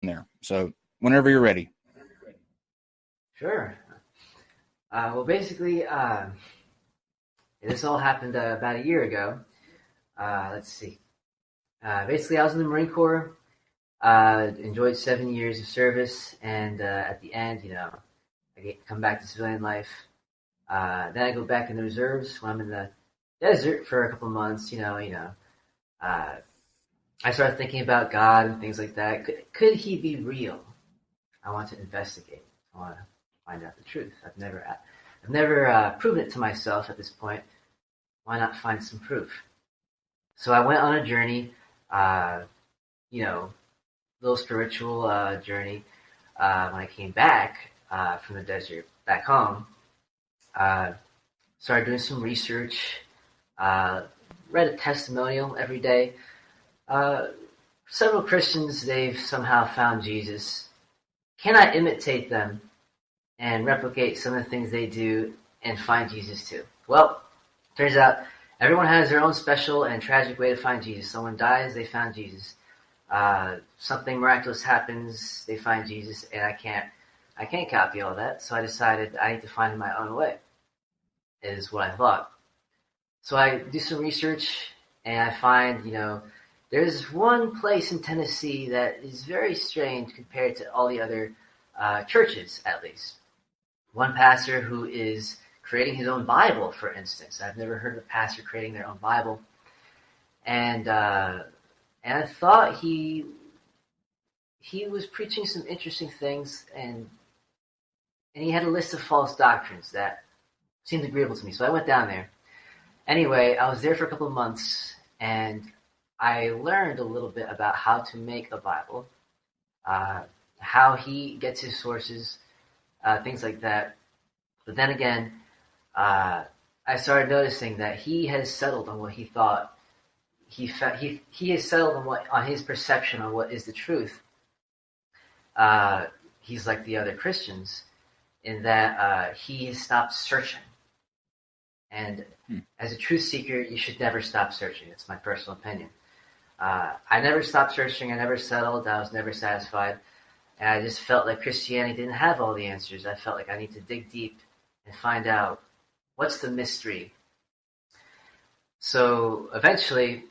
there. So whenever you're ready. Sure. Well, basically, this all happened about a year ago. Let's see. Basically, I was in the Marine Corps. Enjoyed 7 years of service, and at the end, I come back to civilian life. Then I go back in the reserves when I'm in the desert for a couple of months. I started thinking about God and things like that. Could he be real? I want to investigate. I want to find out the truth. I've never proven it to myself at this point. Why not find some proof? So I went on a journey, little spiritual journey. When I came back from the desert back home, started doing some research, read a testimonial every day. Several Christians, they've somehow found Jesus. Can I imitate them and replicate some of the things they do and find Jesus too? Well, turns out everyone has their own special and tragic way to find Jesus. Someone dies, they found Jesus. Something miraculous happens, they find Jesus, and I can't copy all that. So I decided I need to find it my own way, is what I thought. So I do some research, and I find, there's one place in Tennessee that is very strange compared to all the other churches, at least. One pastor who is creating his own Bible, for instance. I've never heard of a pastor creating their own Bible. And I thought he was preaching some interesting things, and he had a list of false doctrines that seemed agreeable to me. So I went down there. Anyway, I was there for a couple of months, and I learned a little bit about how to make a Bible, how he gets his sources, things like that. But then again, I started noticing that he has settled on what he thought. He has settled on his perception on what is the truth. He's like the other Christians in that he has stopped searching. And as a truth seeker, you should never stop searching. That's my personal opinion. I never stopped searching. I never settled. I was never satisfied. And I just felt like Christianity didn't have all the answers. I felt like I need to dig deep and find out what's the mystery. So eventually,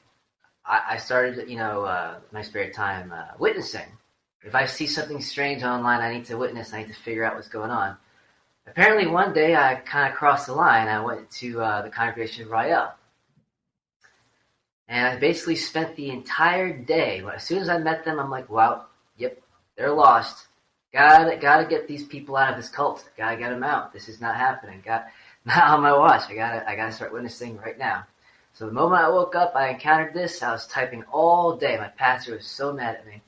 I started, my spare time witnessing. If I see something strange online, I need to witness. I need to figure out what's going on. Apparently, one day I kind of crossed the line. I went to the congregation of Rayel. And I basically spent the entire day. As soon as I met them, I'm like, wow, yep, they're lost. Gotta get these people out of this cult. Gotta get them out. This is not happening. Not on my watch. I gotta start witnessing right now. So the moment I woke up, I encountered this. I was typing all day. My pastor was so mad at me.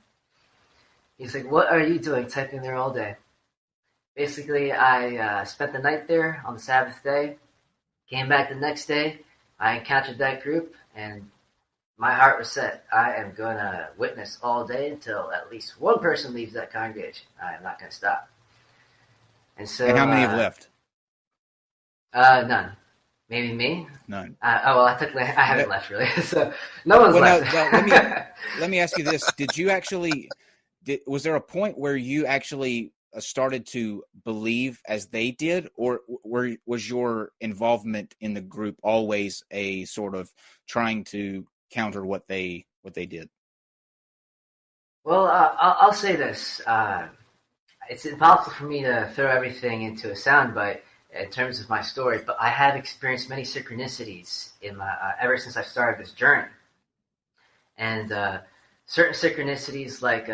He's like, what are you doing typing there all day? Basically, I spent the night there on the Sabbath day, came back the next day, I encountered that group, and my heart was set. I am going to witness all day until at least one person leaves that congregation. I am not going to stop. And so, And how many have left? None. Maybe me? None. I haven't left, really. So no one's left. Let me ask you this. Was there a point where you actually started to believe as they did, or was your involvement in the group always a sort of trying to counter what they did? Well, I'll say this. It's impossible for me to throw everything into a soundbite in terms of my story, but I have experienced many synchronicities in my ever since I started this journey. And certain synchronicities, like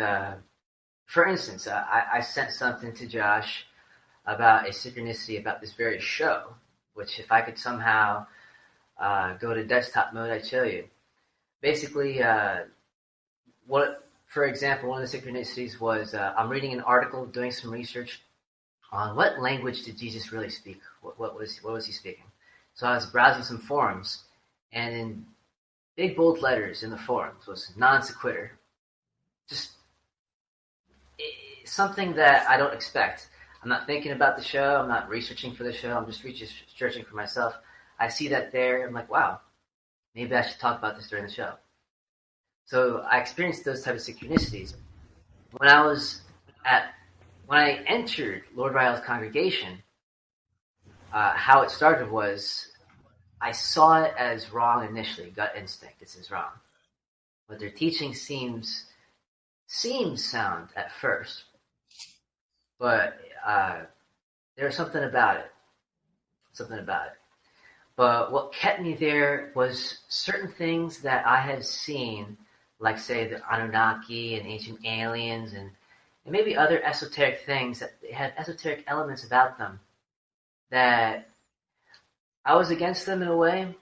for instance, I sent something to Josh about a synchronicity about this very show, which if I could somehow go to desktop mode, I'd show you. Basically, for example, one of the synchronicities was I'm reading an article, doing some research on what language did Jesus really speak. What was he speaking? So I was browsing some forums, and in big bold letters in the forums was NonSequitur. Just something that I don't expect. I'm not thinking about the show. I'm not researching for the show. I'm just researching for myself. I see that there. I'm like, wow, maybe I should talk about this during the show. So I experienced those types of synchronicities. when I entered Lord Rayel's congregation, how it started was I saw it as wrong initially, gut instinct. This is wrong, but their teaching seems sound at first, but there's something about it. But what kept me there was certain things that I had seen, like, say, the Anunnaki and ancient aliens and maybe other esoteric things that had esoteric elements about them that I was against them in a way,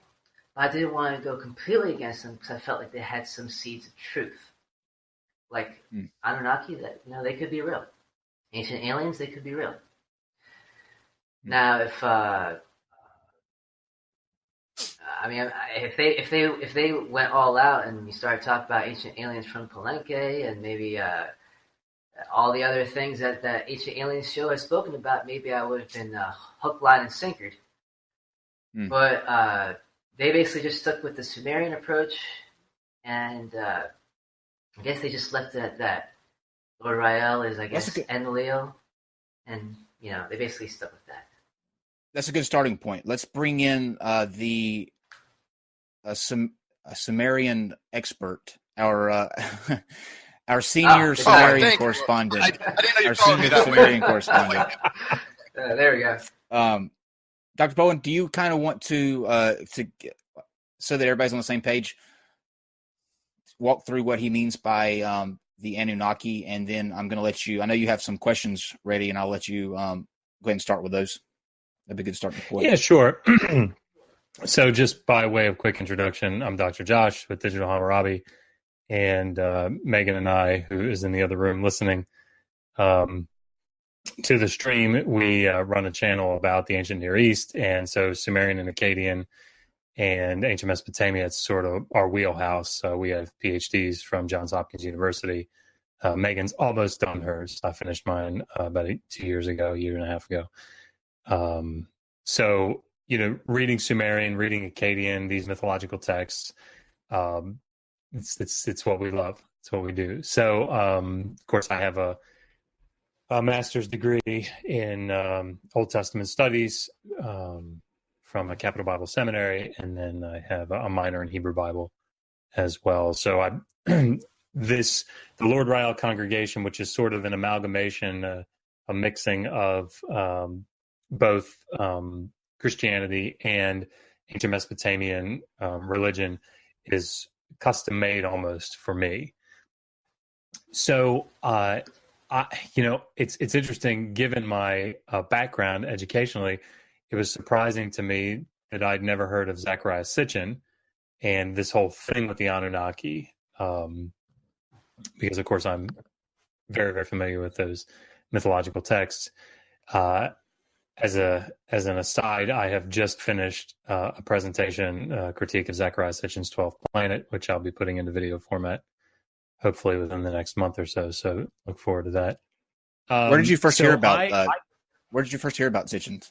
but I didn't want to go completely against them because I felt like they had some seeds of truth. Like Anunnaki, that they could be real. Ancient aliens, they could be real. Now, if they went all out and you started talking about ancient aliens from Palenque and maybe all the other things that Ancient Aliens show has spoken about, maybe I would have been hook, line, and sinkered. But they basically just stuck with the Sumerian approach, and I guess they just left it at that. Lord Rayel is, I guess, Enlil, and they basically stuck with that. That's a good starting point. Let's bring in the Sumerian expert, our our senior Sumerian correspondent. I didn't know our senior Sumerian correspondent. There we go. Dr. Bowen, do you kind of want to so that everybody's on the same page, walk through what he means by the Anunnaki, and then I'm going to let you. I know you have some questions ready, and I'll let you go ahead and start with those. That'd be a good starting point. Yeah, sure. So just by way of quick introduction, I'm Dr. Josh with Digital Hammurabi, and Megan and I, who is in the other room listening to the stream, we run a channel about the ancient Near East, and so Sumerian and Akkadian and ancient Mesopotamia, it's sort of our wheelhouse. We have PhDs from Johns Hopkins University. Megan's almost done hers. I finished mine about 2 years ago, a year and a half ago. So, reading Sumerian, reading Akkadian, these mythological texts, it's what we love. It's what we do. So, of course, I have a master's degree in Old Testament studies from a Capital Bible Seminary, and then I have a minor in Hebrew Bible as well. So the Lord Rayel congregation, which is sort of an amalgamation, a mixing of both Christianity and ancient Mesopotamian religion, is custom made almost for me. So, it's interesting, given my background educationally, it was surprising to me that I'd never heard of Zecharia Sitchin and this whole thing with the Anunnaki, because of course I'm very, very familiar with those mythological texts. As an aside, I have just finished a presentation, critique of Zecharia Sitchin's 12th Planet, which I'll be putting into video format hopefully within the next month or so. So look forward to that. Where did you first hear about? Where did you first hear about Sitchin?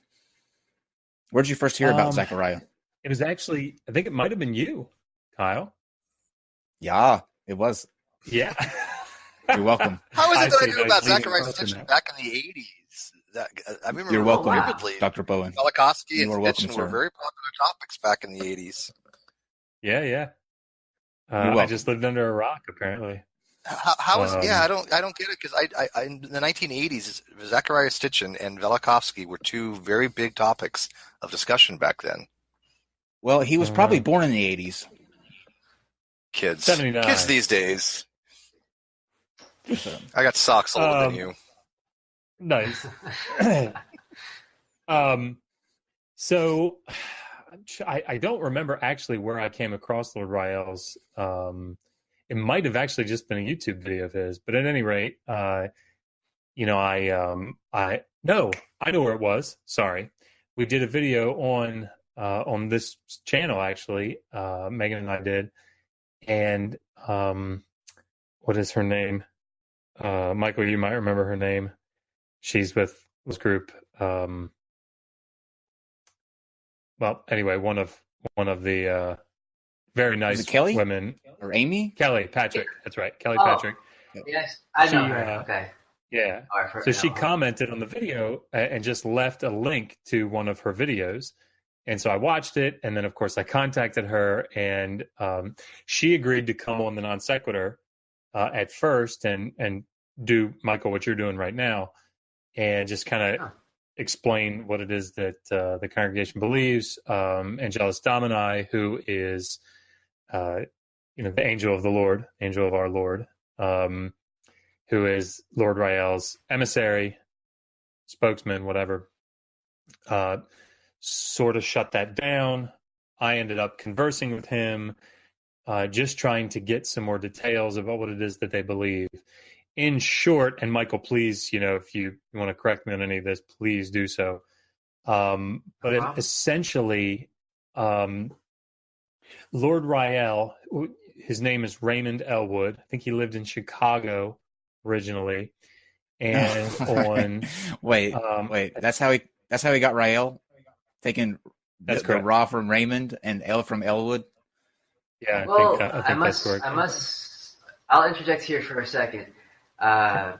Where did you first hear about Zecharia? It was actually, I think it might have been you, Kyle. Yeah, it was. Yeah. You're welcome. How is it that I knew about Zecharia Sitchin back in the 80s? I remember You're welcome, vividly. Dr. Bowen. Velikovsky and Sitchin were very popular topics back in the 80s. Yeah. I just lived under a rock, apparently. How is? I don't get it, because I in the 1980s, Zecharia Sitchin and Velikovsky were two very big topics of discussion back then. Well, he was probably born in the 80s. Kids 79. Kids these days. I got socks older than you. Nice. So I don't remember actually where I came across Lord Rayel's. It might have actually just been a YouTube video of his, but at any rate, I know where it was. Sorry. We did a video on this channel, actually. Megan and I did. And what is her name? Michael, you might remember her name. She's with this group. Well, anyway, one of the very nice Kelly? women. Or Amy? Kelly Patrick. That's right. Kelly Patrick. Yes, I know her. Okay. Yeah. So she commented on the video and just left a link to one of her videos. And so I watched it. And then, of course, I contacted her, and she agreed to come on the NonSequitur at first and do, Michael, what you're doing right now, and just kind of explain what it is that the congregation believes. Angelus Domini, who is, the angel of the Lord, angel of our Lord, who is Lord Rayel's emissary, spokesman, whatever, sort of shut that down. I ended up conversing with him, just trying to get some more details about what it is that they believe. In short, and Michael, please, if you want to correct me on any of this, please do so. But essentially, Lord Rayel, his name is Raymond Elwood. I think he lived in Chicago originally, and on wait, that's how he got Rayel, taking the Ra from Raymond and El from Elwood. Yeah, I think that's correct. I'll interject here for a second. I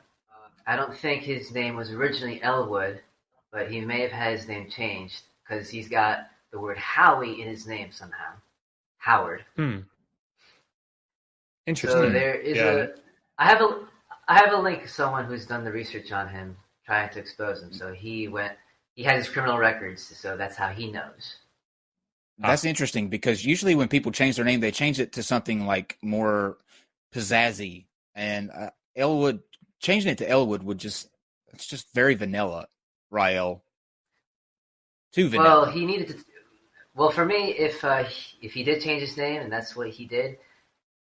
don't think his name was originally Elwood, but he may have had his name changed because he's got the word Howie in his name somehow. Howard. Interesting. So there is I have a link to someone who's done the research on him, trying to expose him. So he had his criminal records, so that's how he knows. That's interesting, because usually when people change their name, they change it to something like more pizzazzy, and Elwood, changing it to Elwood it's just very vanilla. Rayel, too vanilla. Well, he needed to. Well, for me, if he did change his name and that's what he did,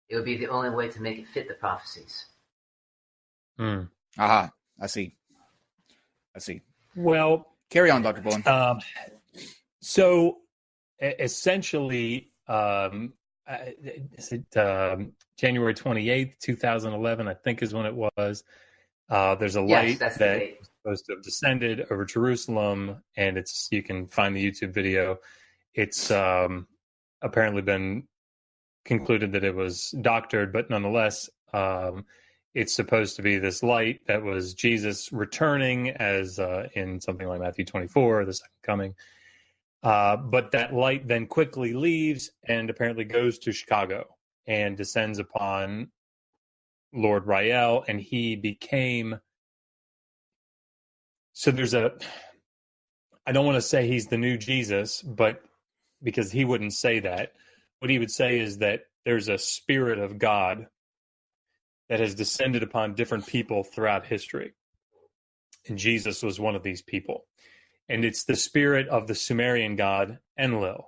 it would be the only way to make it fit the prophecies. Aha, I see. Well, carry on, Dr. Bowen. So essentially, January 28th, 2011, I think is when it was. There's a light that was supposed to have descended over Jerusalem, and you can find the YouTube video. It's apparently been concluded that it was doctored, but nonetheless, it's supposed to be this light that was Jesus returning, as in something like Matthew 24, the second coming. But that light then quickly leaves and apparently goes to Chicago and descends upon Lord Rayel, and he became. So I don't want to say he's the new Jesus, but because he wouldn't say that. What he would say is that there's a spirit of God that has descended upon different people throughout history. And Jesus was one of these people. And it's the spirit of the Sumerian god Enlil.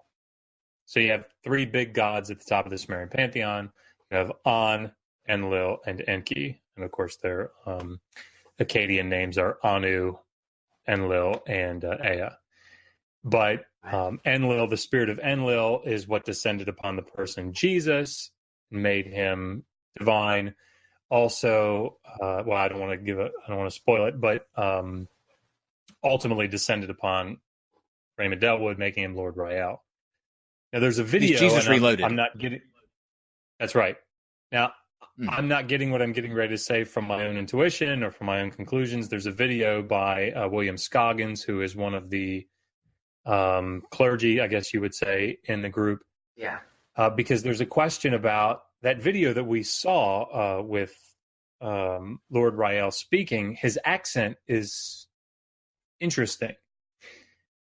So you have three big gods at the top of the Sumerian pantheon. You have An, Enlil, and Enki. And of course, their Akkadian names are Anu, Enlil, and Ea. But Enlil, the spirit of Enlil, is what descended upon the person Jesus, made him divine. Also, I don't want to spoil it, but ultimately descended upon Raymond Elwood, making him Lord Rayel. Now, there's a video. He's Jesus Reloaded. I'm not getting. That's right. Now, I'm not getting what I'm getting ready to say from my own intuition or from my own conclusions. There's a video by William Scoggins, who is one of the clergy, I guess you would say, in the group. Yeah. Because there's a question about that video that we saw with Lord Rayel speaking. His accent is interesting.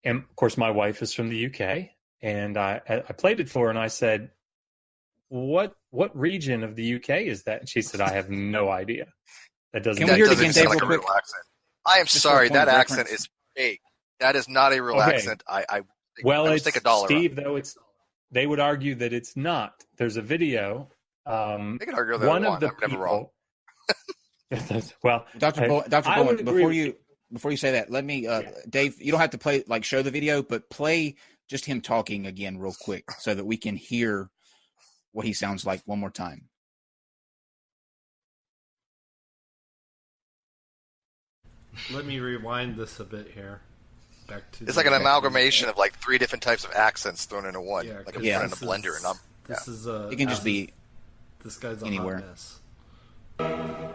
And of course, my wife is from the UK, and I played it for her, and I said, what region of the UK is that? And she said, I have no idea. That doesn't. Can we hear it again, Dave, like real quick? Accent. I am sorry, that accent is fake. That is not a real accent. I take $1. Steve, though they would argue that it's not. There's a video. They can argue that one of the I'm never wrong. Well, Dr. Bowen, before you say that, let me, Dave, you don't have to show the video, but play just him talking again real quick so that we can hear what he sounds like one more time. Let me rewind this a bit here. It's like an amalgamation of like three different types of accents thrown into one. Yeah, like I'm in a blender. This is it can just be this guy's anywhere. A hot mess.